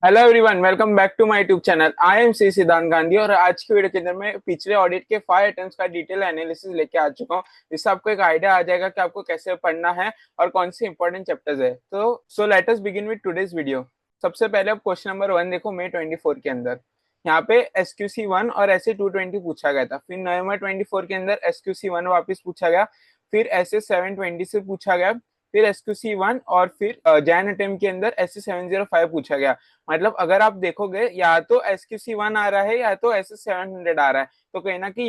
Hello everyone, welcome back to my YouTube channel. I am C Siddhant Gandhi और आज की video के अंदर मैं पिछले ऑडिट के 5 आइटम्स का डिटेल एनालिसिस लेके आ चुका हूँ। इससे आपको एक आइडिया आ जाएगा कि आपको कैसे पढ़ना है और कौन सी इंपॉर्टेंट चैप्टर्स है। तो let us begin with today's video. सबसे पहले आप क्वेश्चन नंबर 1 देखो। मई 24 के अंदर यहाँ पे SQC 1 और SE 220 पूछा गया था। फिर नवंबर 24 के अंदर SQC 1 वापस पूछा गया। फिर SE 720 से पूछा गया। फिर SQC 1 और फिर जैन अटेम्प्ट के अंदर SE 705 पूछा गया। मतलब अगर आप देखोगे या तो SQC 1 आ रहा है या तो SS 700 आ रहा है। तो कहीं ना कहीं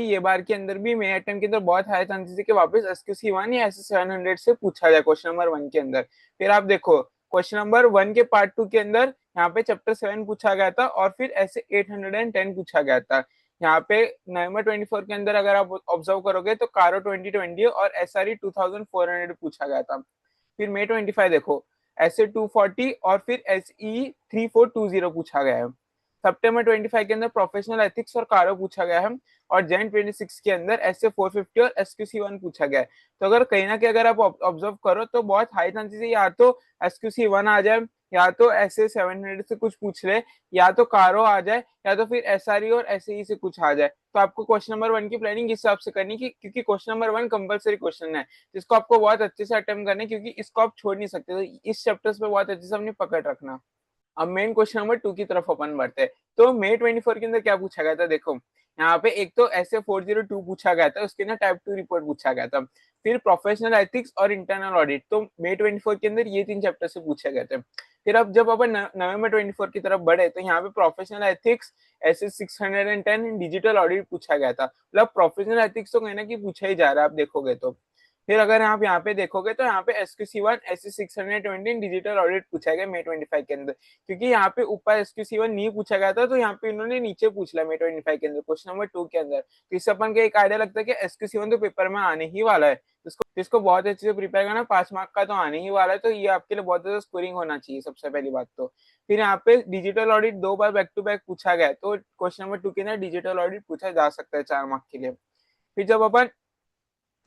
ये बार के अंदर भी मे अटेम्प्ट के अंदर बहुत हाई चांसेस है कि वापस SQC 1 या SS 700 से पूछा जाए क्वेश्चन नंबर 1 के अंदर। फिर आप देखो क्वेश्चन नंबर 1 के पार्ट 2 के अंदर यहाँ पे चैप्टर 7 पूछा गया था और फिर SE 810 पूछा गया था। यहाँ पे नवंबर 24 के अंदर अगर आप ऑब्जर्व करोगे तो कारो 2020 और SRE 2400 पूछा गया था। फिर May 25 देखो SE 240 और फिर SE 3420 पूछा गया है। सितंबर 25 के अंदर प्रोफेशनल एथिक्स और कारो पूछा गया है। और जैन 26 के अंदर SE 450 और SQC 1 पूछा गया है। तो अगर कहीं ना कहीं अगर आप ऑब्जर्व करो तो बहुत हाई चांसेस है या तो SQC 1 आ जाए या तो SE 700 से कुछ पूछ ले या तो कारो आ जाए या तो फिर SRE और SAE से कुछ आ जाए। तो आपको क्वेश्चन नंबर 1 की प्लानिंग इस हिसाब से करनी कि क्योंकि क्वेश्चन नंबर 1 कंपलसरी क्वेश्चन है जिसको आपको बहुत अच्छे से अटेम्प्ट करना है क्योंकि इसको आप छोड़ नहीं सकते। तो इस चैप्टर्स पे बहुत अच्छे से अपनी पकड़ रखना। अब मेन क्वेश्चन नंबर 2 की तरफ अपन बढ़ते हैं। तो May 24 के अंदर क्या पूछा गया था देखो। यहाँ पे एक तो SE 402 पूछा गया था, उसके अंदर टाइप 2 रिपोर्ट पूछा गया था। फिर प्रोफेशनल एथिक्स और इंटरनल ऑडिट, तो May 24 के अंदर ये 3 चैप्टर से पूछे गए थे। फिर अब जब अपन नवंबर 24 की तरफ बढ़े तो यहाँ पे professional ethics SE 610 digital audit पूछा गया था। मतलब प्रोफेशनल एथिक्स तो कहीं ना कहीं पूछा ही जा रहा है आप देखोगे तो। फिर अगर आप यहाँ पे देखोगे तो यहाँ पे SQC 1 SE 620 डिजिटल ऑडिट पूछा गया May 25 के अंदर। क्योंकि यहाँ पे ऊपर SQC 1 नहीं पूछा गया था तो यहाँ पे इन्होंने नीचे पूछ लिया May 25 के अंदर क्वेश्चन नंबर 2 के अंदर। तो इससे अपन को एक आइडिया लगता है कि SQC 1 तो पेपर में आने ही वाला है। इसको बहुत अच्छे से प्रिपेयर करना, 5 मार्क का तो आने ही वाला है। तो ये आपके लिए बहुत ज्यादा स्कोरिंग होना चाहिए सबसे पहली बात तो। फिर यहाँ पे डिजिटल ऑडिट 2 बार बैक टू बैक पूछा गया है, तो क्वेश्चन नंबर 2 के अंदर डिजिटल ऑडिट पूछा जा सकता है 4 मार्क के लिए। फिर जब अपन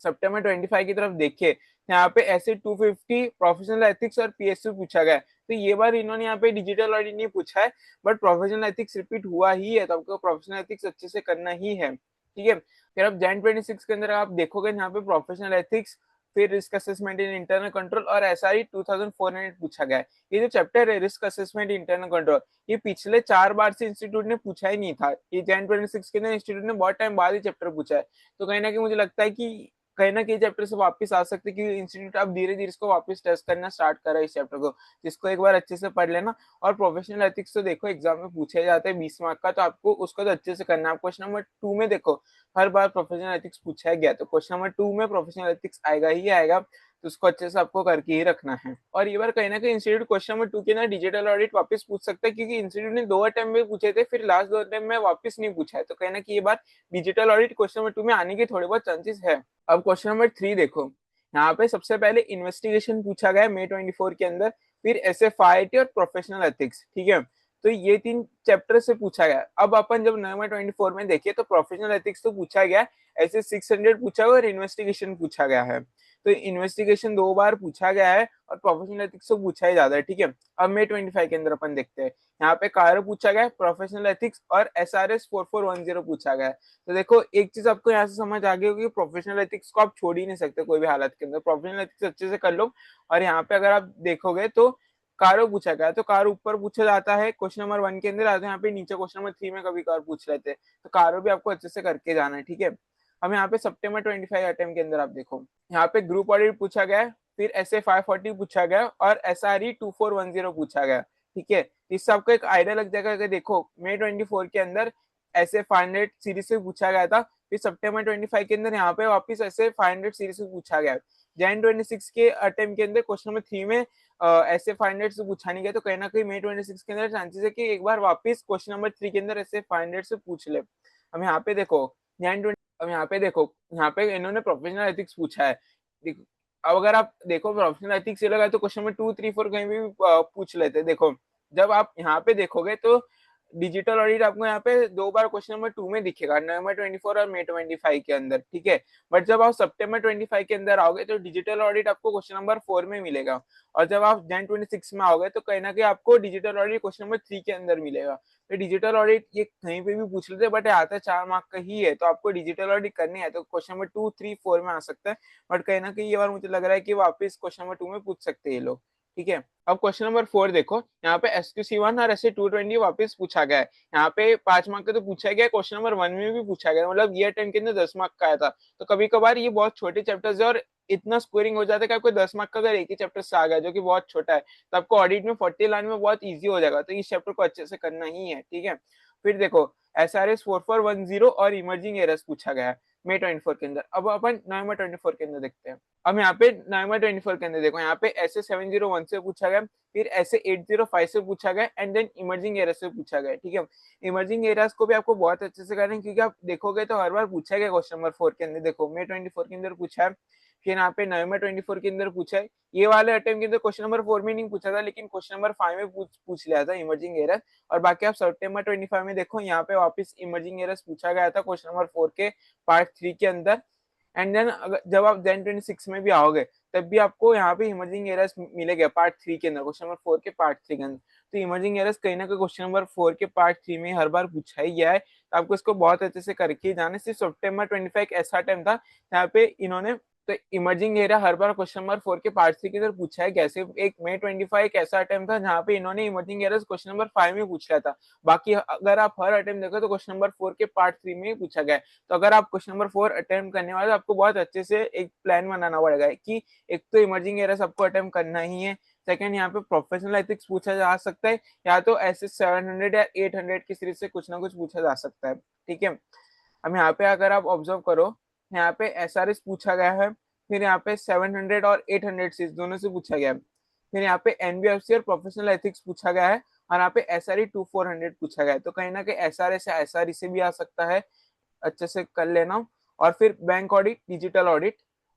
सितंबर 25 की तरफ देखिए, यहाँ पे SE 250 प्रोफेशनल एथिक्स और PSU पूछा गया है। तो ये बार इन्होंने यहाँ पे डिजिटल ऑडिट नहीं पूछा है बट प्रोफेशनल एथिक्स रिपीट हुआ ही है, तो आपको प्रोफेशनल एथिक्स अच्छे से करना ही है, ठीक है। फिर अब जैन 26 के अंदर आप देखोगे यहाँ पे प्रोफेशनल एथिक्स, फिर risk assessment in internal control और SRE 2400 पूछा गया है। ये जो चैप्टर है रिस्क असेसमेंट इंटरनल कंट्रोल, ये पिछले 4 बार से इंस्टीट्यूट ने पूछा ही नहीं था। ये जैन 26 के अंदर इंस्टीट्यूट ने बहुत टाइम बाद ही चैप्टर पूछा है। तो कहीं ना कहीं मुझे लगता है कि कहीं ना कहीं चैप्टर से वापस आ सकते हैं क्योंकि इंस्टीट्यूट अब धीरे धीरे इसको वापस टेस्ट करना स्टार्ट कर रहा है इस चैप्टर को, जिसको एक बार अच्छे से पढ़ लेना। और प्रोफेशनल एथिक्स तो देखो एग्जाम में पूछे जाते हैं 20 मार्क का, तो आपको उसको तो अच्छे से करना है। आप क्वेश्चन नंबर 2 में देखो हर बार प्रोफेशनल एथिक्स पूछा गया, तो क्वेश्चन नंबर 2 में प्रोफेशनल एथिक्स आएगा ही आएगा। तो उसको अच्छे से आपको करके ही रखना है। और ये बार कहीं ना कहीं इंस्टीट्यूट क्वेश्चन नंबर 2 के ना डिजिटल ऑडिट वापस पूछ सकता है क्योंकि इंस्टीट्यूट ने 2 अटेम्प्ट में पूछे थे, फिर लास्ट 2 अटेम्प्ट में वापस नहीं पूछा है। तो कहीं ना कहीं ये बार डिजिटल ऑडिट क्वेश्चन नंबर 2 में आने के थोड़े बहुत चांसेस है। अब क्वेश्चन नंबर 3 देखो। यहाँ पे सबसे पहले इन्वेस्टिगेशन पूछा गया May 24 के अंदर, फिर SFIT और प्रोफेशनल एथिक्स, ठीक है। तो ये 3 चैप्टर से पूछा गया। अब अपन जब नवंबर 24 में देखिए तो प्रोफेशनल एथिक्स तो पूछा गया, SE 600 पूछा गया और इन्वेस्टिगेशन पूछा गया है। तो इन्वेस्टिगेशन 2 बार पूछा गया है और प्रोफेशनल एथिक्स तो पूछा ही ज्यादा है, ठीक है। अब May 25 के अंदर अपन देखते हैं। यहाँ पे कारो पूछा गया, प्रोफेशनल एथिक्स और SRS 4410 पूछा गया है। तो देखो एक चीज आपको यहाँ से समझ आ गई होगी, प्रोफेशनल एथिक्स को आप छोड़ ही नहीं सकते कोई भी हालत के अंदर। प्रोफेशनल एथिक्स अच्छे से कर लो। और यहाँ पे अगर आप देखोगे तो कारो पूछा गया, तो कारो ऊपर पूछा जाता है क्वेश्चन नंबर 1 के अंदर, आते यहाँ पे नीचे क्वेश्चन नंबर 3 में कभी कभार पूछ लेते हैं। तो कारो भी आपको अच्छे से करके जाना है, ठीक है। अब यहाँ पे सितंबर 25 अटेम्प्ट के अंदर आप देखो, यहाँ पे ग्रुप ऑडिट पूछा गया है, फिर SE 540 पूछा गया और SRE 2410 पूछा गया, ठीक है। इससे आपको एक आइडिया लग जाएगा कि देखो May 24 के अंदर SE 500 सीरीज से पूछा गया था, फिर सितंबर 25 के अंदर यहाँ पे वापस SE 500 सीरीज से पूछा गया। जैन 26 के अटेम्प्ट के अंदर क्वेश्चन नंबर 3 में SE 500 से पूछा नहीं गया। तो कहीं ना कहीं May 26 के अंदर चांसेस है कि एक बार वापस क्वेश्चन नंबर 3 के अंदर SE 500 से पूछ ले। अब यहाँ पे देखो अब यहाँ पे देखो, यहाँ पे इन्होंने प्रोफेशनल एथिक्स पूछा है। अब अगर आप देखो प्रोफेशनल एथिक्स ये लगा तो क्वेश्चन में 2, 3, 4 कहीं भी पूछ लेते। देखो जब आप यहाँ पे देखोगे तो डिजिटल ऑडिट आपको यहाँ पे 2 बार क्वेश्चन नंबर 2 में दिखेगा, नवंबर 24 और मई 25 के अंदर, ठीक है। बट जब आप सितंबर 25 के अंदर आओगे तो डिजिटल ऑडिट आपको क्वेश्चन नंबर 4 में मिलेगा, और जब आप जन 26 में आओगे तो कहीं ना कहीं आपको डिजिटल ऑडिट क्वेश्चन नंबर 3 के अंदर मिलेगा। तो डिजिटल ऑडिट ये कहीं पे भी पूछ लेते, बट आता 4 मार्क का ही है, तो आपको डिजिटल ऑडिट करनी है तो क्वेश्चन नंबर 2, 3, 4 में आ सकता है। बट कहीं ना कहीं ये बार मुझे लग रहा है कि वापस क्वेश्चन नंबर 2 में पूछ सकते हैं ये लोग, ठीक है। अब क्वेश्चन नंबर 4 देखो, यहाँ पे SQC1 और SC220 वापस पूछा गया है। यहाँ पे 5 मार्क का तो पूछा गया, क्वेश्चन नंबर 1 में भी पूछा गया, मतलब ये अटेम्प्ट के अंदर 10 मार्क का आया था। तो कभी कभार ये बहुत छोटे चैप्टर्स है और इतना स्कोरिंग हो जाता है कि आपको 10 मार्क का अगर एक ही चैप्टर से आ गया जो कि बहुत छोटा है, तो आपको ऑडिट में 40 लाइन में बहुत ईजी हो जाएगा। तो इस चैप्टर को अच्छे से करना ही है, ठीक है। फिर देखो SRS 4410 और इमर्जिंग एरर्स पूछा गया है मई 24 के अंदर। अब अपन नवंबर 24 के अंदर देखते हैं। अब यहाँ पे नवंबर 24 के अंदर देखो, यहाँ पे SA 701 से पूछा गया, फिर SA 805 से पूछा गया, एंड देन इमर्जिंग एरर्स से पूछा गया, ठीक है। इमर्जिंग एरर्स को भी आपको बहुत अच्छे से करना है, क्योंकि आप देखोगे तो हर बार पूछा गया क्वेश्चन नंबर 4 के अंदर। देखो मई 24 के अंदर पूछा है, फिर यहाँ पे नवंबर 24 के अंदर पूछा है। ये वाले अटेम्प्ट के अंदर क्वेश्चन नंबर 4 में नहीं पूछा था, लेकिन क्वेश्चन नंबर 5 में पूछ लिया था इमर्जिंग एरर। और बाकी आप सितंबर 25 में देखो, यहाँ पे वापस इमर्जिंग एरर्स पूछा गया था क्वेश्चन नंबर 4 के पार्ट 3 के अंदर। एंड देन जब आप जन 26 में भी आओगे तब भी आपको यहाँ पे इमर्जिंग एरर्स मिलेगा पार्ट 3 के अंदर, क्वेश्चन नंबर 4 के पार्ट 3 के अंदर। तो इमर्जिंग एरर्स कहीं ना कहीं क्वेश्चन नंबर 4 के पार्ट 3 में हर बार पूछा ही गया है, तो आपको इसको बहुत अच्छे से करके जाने। सिर्फ सितंबर 25 एक ऐसा टाइम था यहाँ पे इन्होंने, तो इमर्जिंग एरिया हर बार क्वेश्चन नंबर 4 के पार्ट 3 की तरफ पूछा है। कैसे एक मई 25 एक ऐसा अटेम्प्ट था जहाँ पे इन्होंने इमर्जिंग एरर्स क्वेश्चन नंबर 5 में पूछ लिया था। बाकी अगर आप हर अटेम्प्ट देखो तो क्वेश्चन नंबर 4 के पार्ट 3 में ही पूछा गया है। तो अगर आप क्वेश्चन नंबर 4 अटेम्प्ट करने वाले, आपको बहुत अच्छे से एक प्लान बनाना पड़ेगा कि एक तो इमर्जिंग एरर्स आपको अटेम्प्ट करना ही है, सेकंड यहाँ पे प्रोफेशनल एथिक्स पूछा जा सकता है, या तो ऐसे 700 या 800 की सीरीज से कुछ ना कुछ पूछा जा सकता है, ठीक है। अब यहाँ पे अगर आप ऑब्जर्व करो, यहाँ पे SRS पूछा गया है, फिर यहाँ पे 700 और 800 सीरीज दोनों से पूछा गया है, फिर यहाँ पे NBFC और प्रोफेशनल एथिक्स पूछा गया है, और यहाँ पे SRE 2400 पूछा गया है। तो कहीं ना कहीं SRS या SRE से भी आ सकता है, अच्छे से कर लेना। और फिर bank audit, digital audit,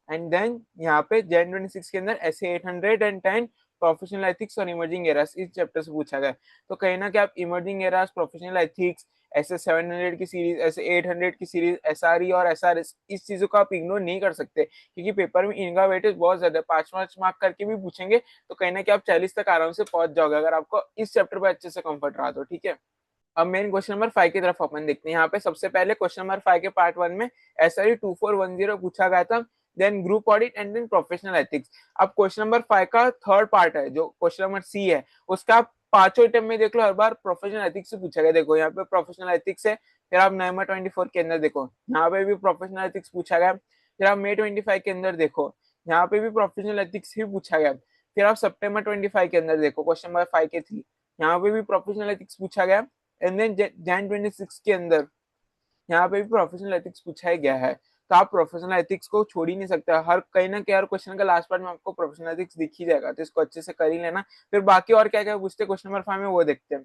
and then यहाँ पे जन 26 के अंदर SA 810 प्रोफेशनल एथिक्स और इमर्जिंग एरर्स इस चैप्टर से पूछा गया। तो कहीं ना कहीं आप emerging errors, professional ethics, SA 700 की सीरीज, SA 800 की सीरीज, SRE और SRS, इस चीजों को आप इग्नोर नहीं कर सकते, क्योंकि पेपर में इनका वेटेज बहुत ज्यादा है। 5-5 मार्क करके भी पूछेंगे तो कहीं ना कहीं आप 40 तक आराम से पहुंच जाओगे, अगर आपको इस चैप्टर पर अच्छे से कंफर्ट रहा तो, ठीक है। अब मेन क्वेश्चन नंबर 5 की तरफ अपन देखते हैं। यहाँ पे सबसे पहले क्वेश्चन नंबर 5 के पार्ट 1 में SRE 2410 पूछा गया था, then group audit and then professional ethics. अब क्वेश्चन नंबर 5 का थर्ड पार्ट है जो क्वेश्चन नंबर सी है, उसका आप पांचों आइटम में देख लो, हर बार प्रोफेशनल एथिक्स से पूछा गया। देखो यहाँ पे प्रोफेशनल एथिक्स है, फिर आप नवंबर 24 के अंदर देखो, यहाँ पे भी प्रोफेशनल एथिक्स पूछा गया। फिर आप मई 25 के अंदर देखो, यहाँ पे भी प्रोफेशनल एथिक्स ही पूछा गया। फिर आप सितंबर 25 के अंदर देखो, क्वेश्चन नंबर 5 के 3, यहाँ पे भी प्रोफेशनल एथिक्स पूछा गया। एंड देन जैन 26 के अंदर यहाँ पे भी प्रोफेशनल एथिक्स पूछा गया है। तो आप प्रोफेशनल एथिक्स को छोड़ ही नहीं सकते, हर कहीं ना कहीं हर क्वेश्चन का लास्ट पार्ट में आपको प्रोफेशनल एथिक्स दिख ही जाएगा, तो इसको अच्छे से कर ही लेना। फिर बाकी और क्या क्या पूछते हैं क्वेश्चन नंबर 5 में वो देखते हैं।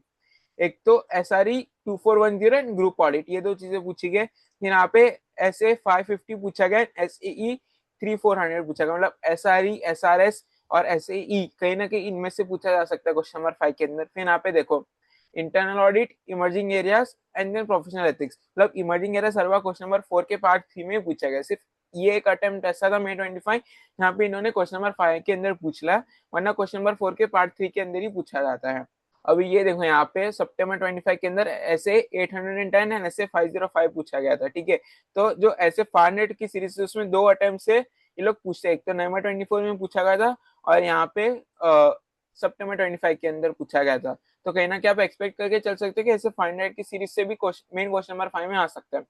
एक तो SRE 2410 एंड ग्रुप ऑडिट, ये दो चीजें पूछी गई। फिर यहाँ पे SA 550 पूछा गया, SAE 3400 पूछा गया, मतलब SRE, SRS और SAE कहीं ना कहीं इनमें से पूछा जा सकता है क्वेश्चन नंबर 5 के अंदर। फिर यहाँ पे देखो internal audit, emerging areas and then professional ethics, मतलब इमर्जिंग एरिया सर्वा क्वेश्चन नंबर 4 के पार्ट 3 में पूछा गया। सिर्फ ये एक अटेम्प्ट ऐसा था मई 25 यहाँ पे इन्होंने क्वेश्चन नंबर 5 के अंदर पूछ लिया, वरना क्वेश्चन नंबर 4 के पार्ट 3 के अंदर ही पूछा जाता है। अभी ये देखो यहाँ पे सितंबर 25 के अंदर SA 810 एंड SA 505 पूछा गया था, ठीक है। तो जो SA 500 की सीरीज है उसमें 2 अटेम्प्ट से ये लोग पूछते हैं, एक तो नवंबर 24 में पूछा गया था, और यहाँ पे सितंबर 25 के अंदर पूछा गया था। तो कहीं ना कहीं आप एक्सपेक्ट करके चल सकते हैं कि ऐसे 500 की सीरीज से भी मेन क्वेश्चन नंबर 5 में आ सकता है।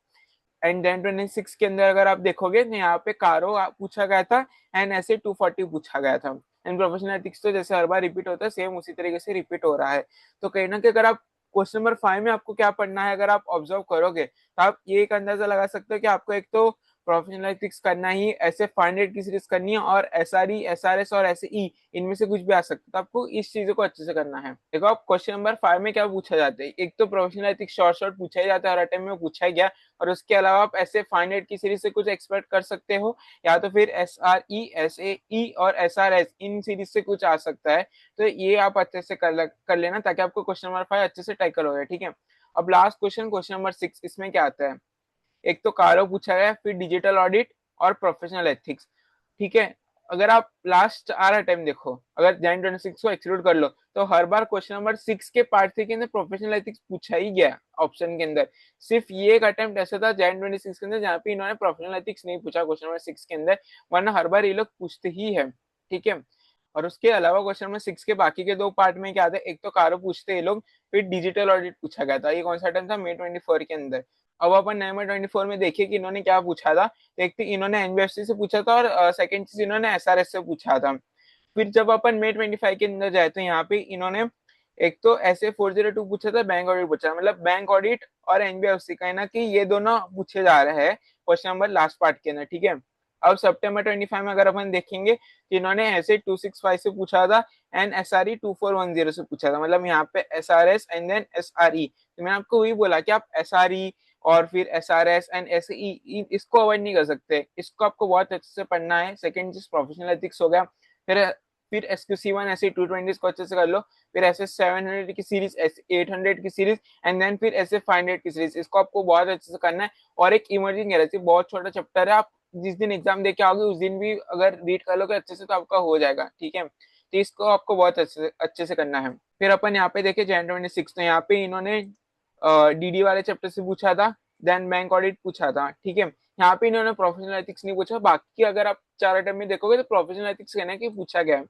एंड देन 26 के अंदर अगर आप देखोगे तो यहाँ पे कारो पूछा गया था, एंड ऐसे 240 पूछा गया था। एंड प्रोफेशनल एथिक्स तो जैसे हर बार रिपीट होता है, सेम उसी तरीके से रिपीट हो रहा है। तो कहीं ना कहीं अगर आप क्वेश्चन नंबर 5 में आपको क्या पढ़ना है, अगर आप ऑब्जर्व करोगे तो आप ये एक अंदाजा लगा सकते हो कि आपको एक तो प्रोफेशनल एथिक्स करना ही, ऐसे 500 की सीरीज करनी है, और SRE, SRS और SE इनमें से कुछ भी आ सकता है। तो आपको इस चीजों को अच्छे से करना है। देखो आप क्वेश्चन नंबर 5 में क्या पूछा जाता है, एक तो प्रोफेशनल एथिक्स शॉर्ट शॉर्ट पूछा ही जाता है, हर अटेम्प्ट में पूछा ही गया, और उसके अलावा आप ऐसे 500 की सीरीज से कुछ एक्सपेक्ट कर सकते हो, या तो फिर SRE, SAE और SRS इन सीरीज से कुछ आ सकता है। तो ये आप अच्छे से कर लेना, ताकि आपको क्वेश्चन नंबर 5 अच्छे से टैकल हो जाए, ठीक है। अब लास्ट क्वेश्चन, क्वेश्चन नंबर 6, इसमें क्या आता है, एक तो कारो पूछा गया है, फिर डिजिटल ऑडिट और प्रोफेशनल एथिक्स, ठीक है। अगर आप लास्ट 4 अटेम्प्ट देखो, अगर जैन 26 को एक्सक्लूड कर लो, तो हर बार क्वेश्चन नंबर 6 के पार्ट 3 के अंदर प्रोफेशनल एथिक्स पूछा ही गया ऑप्शन के अंदर। सिर्फ ये एक अटेम्प्ट ऐसा था जैन 26 के अंदर जहाँ पे इन्होंने प्रोफेशनल एथिक्स नहीं पूछा क्वेश्चन नंबर 6 के अंदर, वरना हर बार ये लोग पूछते ही है, ठीक है। और उसके अलावा क्वेश्चन नंबर 6 के बाकी के 2 पार्ट में क्या था, एक तो कारो पूछते ये लोग, फिर डिजिटल ऑडिट पूछा गया था। ये कौन सा टाइम था, May 24 के अंदर। अब अपन नवंबर 24 में देखिए कि इन्होंने क्या पूछा था। एक तो इन्होंने एनबीएफसी से पूछा था, और सेकंड चीज इन्होंने एसआरएस से पूछा था। फिर जब अपन May 25 के अंदर जाए, तो यहाँ पे इन्होंने एक तो ऐसे 402 पूछा था, बैंक ऑडिट पूछा, मतलब बैंक ऑडिट और एनबीएफसी का है ना, कि ये दोनों पूछे जा रहे हैं क्वेश्चन नंबर लास्ट पार्ट के अंदर, ठीक है। अब सितंबर 25 में अगर अपन देखेंगे, तो इन्होंने ऐसे 265 से पूछा था, एंड SRE 2410 से पूछा था, मतलब यहाँ पे SRS एंड देन SRE। तो मैंने आपको वही बोला कि आप SRE और फिर SRS एंड SE इसको अवॉइड नहीं कर सकते, इसको आपको बहुत अच्छे से पढ़ना है। सेकंड चीज प्रोफेशनल एथिक्स हो गया, फिर SQC1 ऐसे 220 को अच्छे से कर लो, फिर ऐसे 700 की सीरीज, ऐसे 800 की सीरीज, एंड देन फिर ऐसे 500 की सीरीज, इसको आपको बहुत अच्छे से करना है। और एक इमर्जिंग गैलेक्सी बहुत छोटा चैप्टर है, आप जिस दिन एग्जाम दे के आओगे उस दिन भी अगर रीड कर लोगे अच्छे से, तो आपका हो जाएगा, ठीक है। तो इसको आपको बहुत अच्छे से करना है। फिर अपन यहाँ पे देखे जैन 26, तो यहाँ पे इन्होंने DD वाले चैप्टर से पूछा था, देन बैंक ऑडिट पूछा था, ठीक है। यहाँ पे इन्होंने प्रोफेशनल एथिक्स नहीं पूछा, बाकी अगर आप 4 अटेम्प्ट में देखोगे तो प्रोफेशनल एथिक्स कहना है कि पूछा गया है।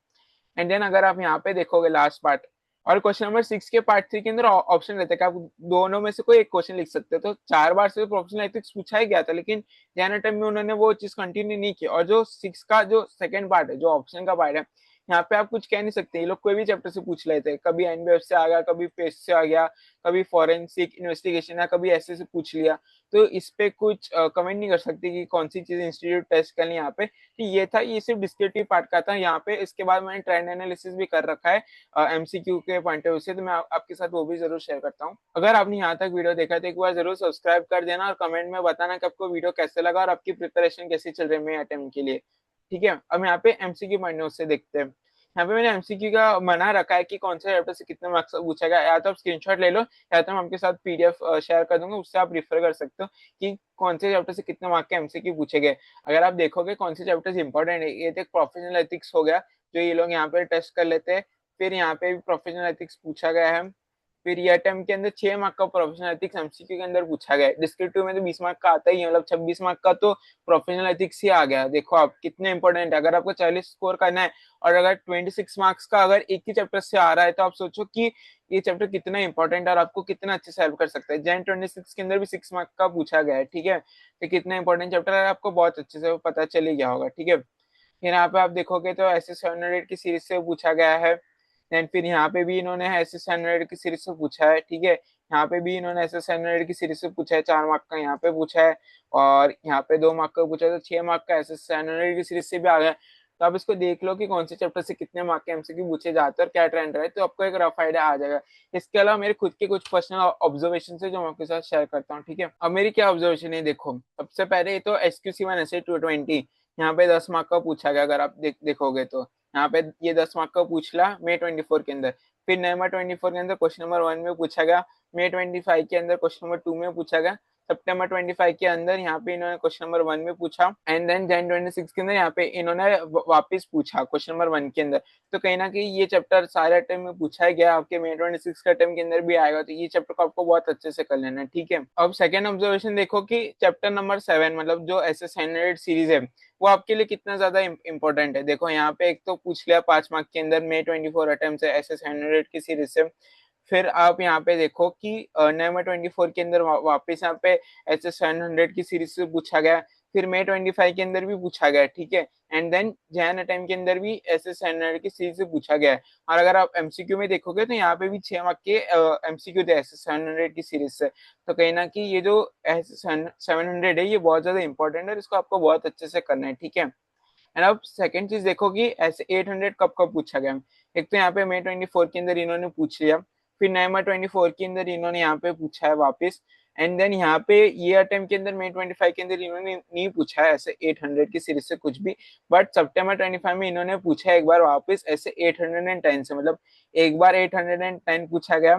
एंड देन अगर आप यहाँ पे देखोगे लास्ट पार्ट, और क्वेश्चन नंबर 6 के पार्ट 3 के अंदर ऑप्शन रहता है कि आप दोनों में से कोई एक क्वेश्चन लिख सकते हो। तो 4 बार से प्रोफेशनल एथिक्स पूछा ही गया था, लेकिन जैन अटेम्प्ट में उन्होंने वो चीज कंटिन्यू नहीं की। और जो 6 का जो सेकंड पार्ट है, जो ऑप्शन का पार्ट है, यहाँ पे आप कुछ कह नहीं सकते, ये लोग कोई भी चैप्टर से पूछ लेते हैं, कभी एनबीएफ से आ गया, कभी पेस्ट से आ गया, कभी फॉरेंसिक इन्वेस्टिगेशन या कभी ऐसे से पूछ लिया। तो इस पे कुछ कमेंट नहीं कर सकते कि कौन सी चीज इंस्टीट्यूट टेस्ट करनी यहाँ पे। तो ये था, ये सिर्फ डिस्क्रिप्टिव पार्ट का था यहाँ पे। इसके बाद मैंने ट्रेंड एनालिसिस भी कर रखा है MCQ के पॉइंट ऑफ व्यू से, तो मैं आपके साथ वो भी जरूर शेयर करता हूँ। अगर आपने यहाँ तक वीडियो देखा तो एक बार जरूर सब्सक्राइब कर देना, और कमेंट में बताना कि आपको वीडियो कैसे लगा और आपकी प्रिपरेशन कैसी चल रही है मेरे अटेम्प्ट के लिए, ठीक है। अब यहाँ पे MCQ पॉइंट ऑफ से देखते हैं। यहाँ पे मैंने MCQ का बना रखा है कि कौन से चैप्टर से कितने मार्क्स पूछा गया, या तो आप स्क्रीनशॉट ले लो, या तो हम आपके साथ PDF शेयर कर दूंगा, उससे आप रिफर कर सकते हो कि कौन से चैप्टर से कितने मार्क के MCQ पूछे गए। अगर आप देखोगे कौन से चैप्टर्स इंपॉर्टेंट है, ये तो प्रोफेशनल एथिक्स हो गया जो ये लोग यहाँ पे टेस्ट कर लेते हैं। फिर यहाँ पे भी प्रोफेशनल एथिक्स पूछा गया है। फिर ये अटेम्प्ट के अंदर 6 मार्क का प्रोफेशनल एथिक्स MCQ के अंदर पूछा गया है। डिस्क्रिप्टिव में तो 20 मार्क का आता ही है, मतलब 26 मार्क का तो प्रोफेशनल एथिक्स ही आ गया। देखो आप कितने इंपॉर्टेंट है, अगर आपको 40 स्कोर करना है और अगर 26 मार्क्स का अगर एक ही चैप्टर से आ रहा है, तो आप सोचो कि ये चैप्टर कितना इंपॉर्टेंट है और आपको कितना अच्छे से हेल्प कर सकता है। जैन 26 के अंदर भी 6 मार्क का पूछा गया है, ठीक है। तो कितना इंपॉर्टेंट चैप्टर है आपको बहुत अच्छे से पता चल ही गया होगा, ठीक है। फिर यहाँ पे आप देखोगे तो ऐसे 700 की सीरीज से पूछा गया है। देन फिर यहाँ पे भी इन्होंने ऐसे 700 की सीरीज से पूछा है, ठीक है। यहाँ पे भी इन्होंने ऐसे 700 की सीरीज से पूछा है, 4 मार्क का यहाँ पे पूछा है, और यहाँ पे 2 मार्क का पूछा है, तो 6 मार्क का ऐसे 700 की सीरीज से भी आ गया। तो आप इसको देख लो कि कौन से चैप्टर से कितने मार्क के MCQ पूछे जाते हैं और क्या ट्रेंड रहा है, तो आपको एक रफ आइडिया आ जाएगा। इसके अलावा मेरे खुद के कुछ पर्सनल ऑब्जर्वेशन है जो मैं आपके साथ शेयर करता हूँ, ठीक है। अब मेरी क्या ऑब्जर्वेशन है, देखो सबसे पहले तो SQC1 ऐसे 220 यहाँ पे 10 मार्क का पूछा गया, अगर आप देखोगे तो यहाँ पे ये 10 मार्क का पूछ ला May 24 के अंदर। फिर नवंबर 24 के अंदर क्वेश्चन नंबर 1 में पूछा गया, May 25 के अंदर क्वेश्चन नंबर 2 में पूछा गया, सितंबर 25 के अंदर यहाँ पे इन्होंने क्वेश्चन नंबर 1 में पूछा, एंड देन जैन 26 के अंदर यहाँ पे इन्होंने वापस पूछा क्वेश्चन नंबर 1 के अंदर। तो कहीं ना कहीं ये चैप्टर सारे अटेम्प्ट में पूछा गया, आपके May 26 के अटेम्प्ट के अंदर भी आएगा, तो ये चैप्टर को आपको बहुत अच्छे से कर लेना है, ठीक है। अब सेकंड ऑब्जर्वेशन देखो कि चैप्टर नंबर 7 मतलब जो SS 100 सीरीज है वो आपके लिए कितना ज्यादा इंपॉर्टेंट है। देखो यहाँ पे एक तो पूछ लिया 5 मार्क के अंदर May 24 अटेम्प्ट से SS 100 की सीरीज से। फिर आप यहाँ पे देखो कि नवंबर 24 के अंदर वापस यहाँ पे SS 700 की सीरीज से पूछा गया। फिर May 25 के अंदर भी पूछा गया है, ठीक है। एंड देन जैन अटेम्प्ट के अंदर भी ऐसे 100 की सीरीज से पूछा गया है। और अगर आप एमसीक्यू में देखोगे तो यहाँ पे भी 6 मार्क के एमसीक्यू थे ऐसे 700 की सीरीज से। तो कहीं ना कहीं ये जो 700 है ये बहुत ज्यादा इंपॉर्टेंट है, इसको आपको बहुत अच्छे से करना है, ठीक है। एंड अब सेकंड चीज देखो कि ऐसे 800 कब कब पूछा गया। एक तो यहाँ पे May 24 के अंदर इन्होंने पूछ लिया, फिर May 24 के अंदर इन्होंने यहाँ पे पूछा है वापस। एंड देन यहाँ पे ये अटेम्प्ट के अंदर May 25 के अंदर इन्होंने नहीं पूछा है ऐसे 800 की सीरीज से कुछ भी। बट September 25 में इन्होंने पूछा है एक बार वापस ऐसे 810 से, मतलब एक बार 810 पूछा गया,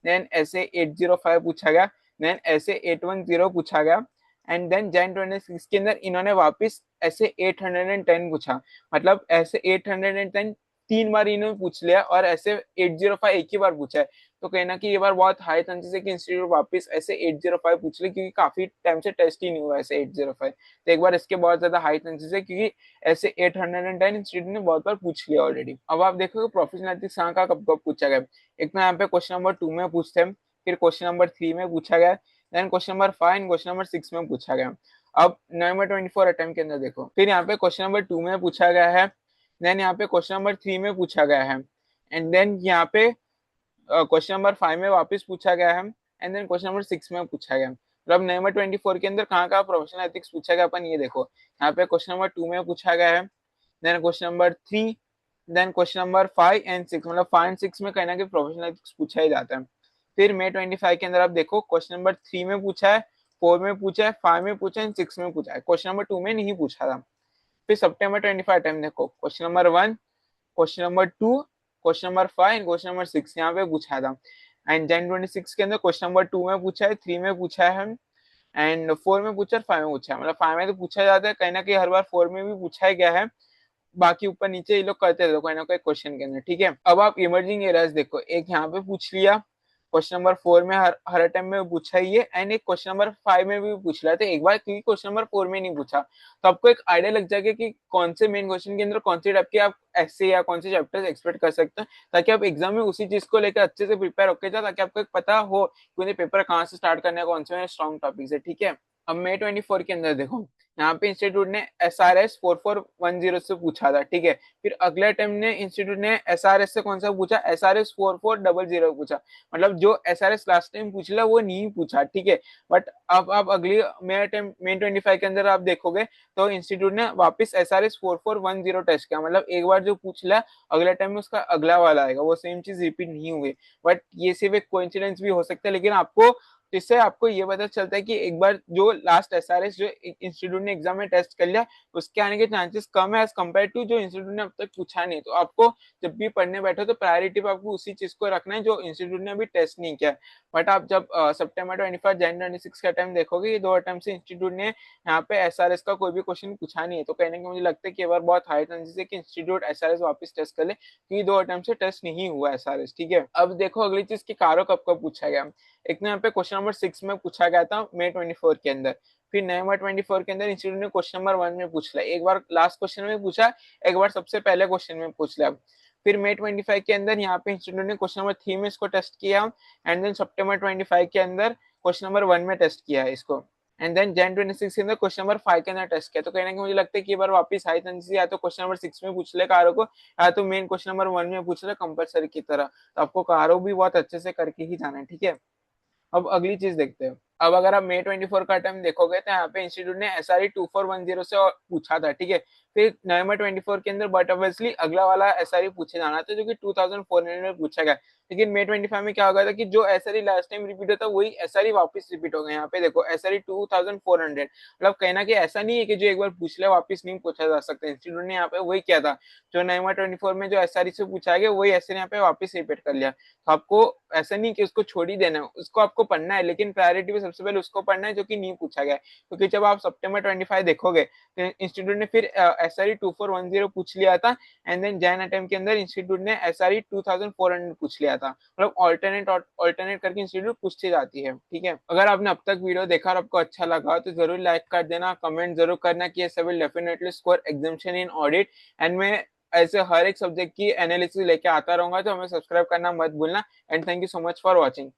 देन ऐसे 805 पूछा गया, देन ऐसे 810 पूछा गया। एंड देन Jan 26 के अंदर इन्होंने वापस ऐसे 810 पूछा। मतलब ऐसे 810 3 बार इन्होंने पूछ लिया और ऐसे 805 एक ही बार पूछा है। तो कहीं ना कहीं ये बार बहुत हाई चांसेस है कि इंस्टीट्यूट वापस ऐसे 805 पूछ ले, क्योंकि काफी टाइम से टेस्ट ही नहीं हुआ ऐसे 805। तो एक बार इसके बहुत ज्यादा हाई चांसेस है, क्योंकि ऐसे 810 इंस्टीट्यूट ने बहुत बार पूछ लिया ऑलरेडी। अब आप देखो प्रोफेशनल एथिक्स का कब कब पूछा गया। एक तो यहाँ पे क्वेश्चन नंबर 2 में पूछते हैं, फिर क्वेश्चन नंबर 3 में पूछा गया, then question number 5 and question number 6 में पूछा गया। अब November 24 अटेम्प्ट के अंदर देखो, फिर यहाँ पे क्वेश्चन नंबर 2 में पूछा गया है, देन यहाँ पे क्वेश्चन नंबर 3 में पूछा गया है, एंड देन यहाँ पे क्वेश्चन नंबर 5 में वापस पूछा गया है, एंड देन क्वेश्चन नंबर 6 में पूछा गया। मतलब November 24 के अंदर कहाँ कहाँ प्रोफेशनल एथिक्स पूछा गया अपन ये देखो। यहाँ पे क्वेश्चन नंबर 2 में पूछा गया है, then question number 3, then question number 5 and 6, मतलब 5 एंड 6 में कहीं ना कहीं प्रोफेशनल एथिक्स पूछा ही जाता है। फिर May 25 के अंदर आप देखो क्वेश्चन नंबर 3 में पूछा है, 4 में पूछा है, 5 में पूछा है, 6 में पूछा है। क्वेश्चन नंबर 2 में नहीं पूछा था। फिर September 25 टाइम देखो, question number 1, question number 2, question number 5 and question number 6 यहाँ पे पूछा था। एंड Jan 26 के अंदर क्वेश्चन नंबर 2 में पूछा है, 3 में पूछा है, एंड 4 में पूछा है, 5 में पूछा है। मतलब 5 में तो पूछा जाता है, कहीं ना कहीं हर बार 4 में भी पूछा ही गया है। बाकी ऊपर नीचे ये लोग करते रहते कोई ना कोई क्वेश्चन के अंदर, ठीक है। अब आप इमर्जिंग एरर्स देखो, एक यहाँ पे पूछ लिया क्वेश्चन नंबर 4 में, हर अटेम्प्ट में पूछा ही है, एंड एक क्वेश्चन नंबर 5 में भी पूछ रहा था एक बार, क्योंकि क्वेश्चन नंबर 4 में नहीं पूछा। तो आपको एक आइडिया लग जाएगा कि कौन से मेन क्वेश्चन के अंदर कौन से टाइप के आप ऐसे या कौन से चैप्टर्स एक्सपेक्ट कर सकते हैं, ताकि आप एग्जाम में उसी चीज को लेकर अच्छे से प्रिपेयर होकर जाए, ताकि आपको एक पता हो कि मुझे पेपर कहाँ से स्टार्ट करना है, कौन से स्ट्रॉन्ग टॉपिक है, ठीक है। अब May 24 के अंदर देखो, यहाँ पे इंस्टीट्यूट ने SRS 4410 से पूछा था, ठीक है। फिर अगले अटेम्प्ट ने इंस्टीट्यूट ने SRS से कौन सा पूछा, SRS 4400 पूछा। मतलब जो SRS लास्ट टाइम पूछ लिया वो नहीं पूछा, ठीक है। बट अब आप अगली May 25 के अंदर आप देखोगे तो इंस्टीट्यूट ने वापस SRS 4410 टेस्ट किया। मतलब एक बार जो पूछ लिया, अगले टाइम में उसका अगला वाला आएगा, वो सेम चीज रिपीट नहीं हुई। बट ये सिर्फ एक कोइंसिडेंस भी हो सकता है, लेकिन आपको इससे आपको ये पता चलता है कि एक बार जो लास्ट SRS जो इंस्टीट्यूट ने एग्जाम में टेस्ट कर लिया, उसके आने के चांसेस कम है एज कम्पेयर टू जो इंस्टीट्यूट ने अब तक पूछा नहीं। तो आपको जब भी पढ़ने बैठो तो प्रायोरिटी पे आपको उसी चीज को रखना है जो इंस्टीट्यूट ने अभी टेस्ट नहीं किया। बट आप जब September 25 Jan 26 का टाइम देखोगे, ये 2 अटेम्प्ट से इंस्टीट्यूट ने यहाँ पे SRS का कोई भी क्वेश्चन पूछा नहीं है। तो कहने का मुझे लगता है कि बार बहुत हाई चांसेस है कि इंस्टीट्यूट SRS वापस टेस्ट कर ले, क्योंकि 2 अटेम्प्ट से टेस्ट नहीं हुआ SRS, ठीक है। अब देखो अगली चीज की कारो कब कब पूछा गया। एक ना यहाँ पे क्वेश्चन नंबर 6 में पूछा गया था May 24 के अंदर। फिर November 24 के अंदर इंस्टीट्यूट ने क्वेश्चन नंबर 1 में पूछ लिया, एक बार लास्ट क्वेश्चन में पूछा, एक बार सबसे पहले क्वेश्चन में पूछ लिया। फिर May 25 के अंदर यहाँ पे इंस्टीट्यूट ने क्वेश्चन नंबर 3 में इसको टेस्ट किया, एंड देन September 25 के अंदर क्वेश्चन नंबर 1 में टेस्ट किया है इसको, एंड देन Jan 26 के अंदर क्वेश्चन नंबर 5 के अंदर टेस्ट किया। तो कहने का मुझे लगता है कि बार वापस हाई चांसेस या तो क्वेश्चन नंबर 6 में पूछ ले कारो को, या तो मेन क्वेश्चन नंबर 1 में पूछ ले कंपलसरी की तरह। तो आपको कारो भी बहुत अच्छे से करके ही जाना है, ठीक है। अब अगली चीज देखते हैं। अब अगर आप May 24 का टाइम देखोगे तो यहाँ पे इंस्टीट्यूट ने SRE 2410 से पूछा था, ठीक है। फिर November 24 के अंदर बट ऑब्वियसली अगला वाला SRE पूछे जाना था, जो कि 2400 में पूछा गया। लेकिन May 25 में क्या हो गया था कि जो SRE लास्ट टाइम रिपीट होता वही SRE वापस रिपीट हो गया। यहाँ पे देखो SRE 2400, मतलब कहना कि ऐसा नहीं है कि जो एक बार पूछ लिया वापस नहीं पूछा जा सकता। इंस्टीट्यूट ने यहाँ पे वही किया था, जो November 24 में जो SRE से पूछा गया वही SRE यहाँ पे वापस रिपीट कर लिया। तो आपको ऐसा नहीं कि उसको छोड़ ही देना है, उसको आपको पढ़ना है, लेकिन प्रायोरिटी पे सबसे पहले उसको पढ़ना है जो कि नहीं पूछा गया है। क्योंकि जब आप September 25 देखोगे तो इंस्टीट्यूट ने फिर SRE 2410 पूछ लिया था, एंड देन जैन अटेम्प्ट के अंदर इंस्टीट्यूट ने SRE 2400 पूछ लिया था। मतलब ऑल्टरनेट करके इंस्टीट्यूट पूछती जाती है, ठीक है। अगर आपने अब तक वीडियो देखा और आपको अच्छा लगा तो जरूर लाइक कर देना, कमेंट जरूर करना कि ये will definitely score examination in audit. And मैं ऐसे हर एक सब्जेक्ट की एनालिसिस लेके आता रहूंगा, तो हमें सब्सक्राइब करना मत भूलना। And thank you so much for watching.